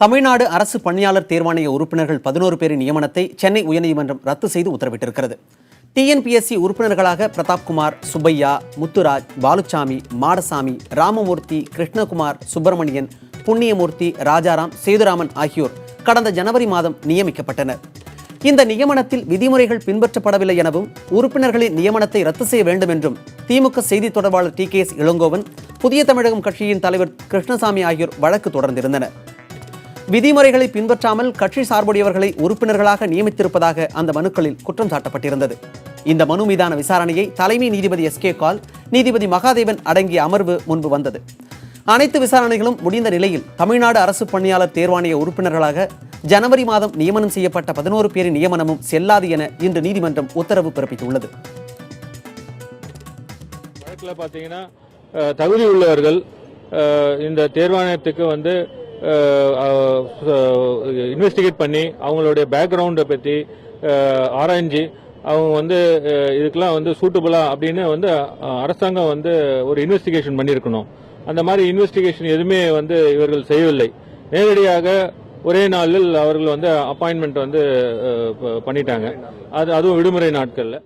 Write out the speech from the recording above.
தமிழ்நாடு அரசு பணியாளர் தேர்வாணைய உறுப்பினர்கள் 11 பேரின் நியமனத்தை சென்னை உயர்நீதிமன்றம் ரத்து செய்து உத்தரவிட்டிருக்கிறது. டிஎன்பிஎஸ்சி உறுப்பினர்களாக பிரதாப்குமார், சுப்பையா, முத்துராஜ், பாலுச்சாமி, மாடசாமி, ராமமூர்த்தி, கிருஷ்ணகுமார், சுப்பிரமணியன், புண்ணியமூர்த்தி, ராஜாராம், சேதுராமன் ஆகியோர் கடந்த ஜனவரி மாதம் நியமிக்கப்பட்டனர். இந்த நியமனத்தில் விதிமுறைகள் பின்பற்றப்படவில்லை எனவும் உறுப்பினர்களின் நியமனத்தை ரத்து செய்ய வேண்டும் என்றும் திமுக செய்தி தொடர்பாளர் டி.கே.எஸ். இளங்கோவன், புதிய தமிழகம் கட்சியின் தலைவர் கிருஷ்ணசாமி ஆகியோர் வழக்கு தொடர்ந்திருந்தனர். விதிமுறைகளை பின்பற்றாமல் கட்சி சார்புடையவர்களை உறுப்பினர்களாக நியமித்திருப்பதாக அந்த மனுக்களில் குற்றம் சாட்டப்பட்டிருந்தது. இந்த மனு மீதான விசாரணையை தலைமை நீதிபதி எஸ்.கே. கால், நீதிபதி மகாதேவன் அடங்கிய அமர்வு முன்பு வந்தது. அனைத்து விசாரணைகளும் முடிந்த நிலையில் தமிழ்நாடு அரசு பணியாளர் தேர்வாணைய உறுப்பினர்களாக ஜனவரி மாதம் நியமனம் செய்யப்பட்ட 11 பேரின் நியமனமும் செல்லாது என இன்று நீதிமன்றம் உத்தரவு பிறப்பித்துள்ளது. வழக்கில் பார்த்தீங்கன்னா தகுதி உள்ளவர்கள் இந்த தேர்வாணையத்துக்கு இன்வெஸ்டிகேட் பண்ணி அவங்களுடைய பேக்ரவுண்டை பற்றி ஆராய்ஞ்சி அவங்க இதுக்கெல்லாம் சூட்டபுளா அப்படின்னு அரசாங்கம் ஒரு இன்வெஸ்டிகேஷன் பண்ணியிருக்கணும். அந்த மாதிரி இன்வெஸ்டிகேஷன் எதுவுமே இவர்கள் செய்யவில்லை. நேரடியாக ஒரே நாளில் அவர்கள் அப்பாயின்மெண்ட் பண்ணிட்டாங்க. அதுவும் விடுமுறை நாட்கள்ல.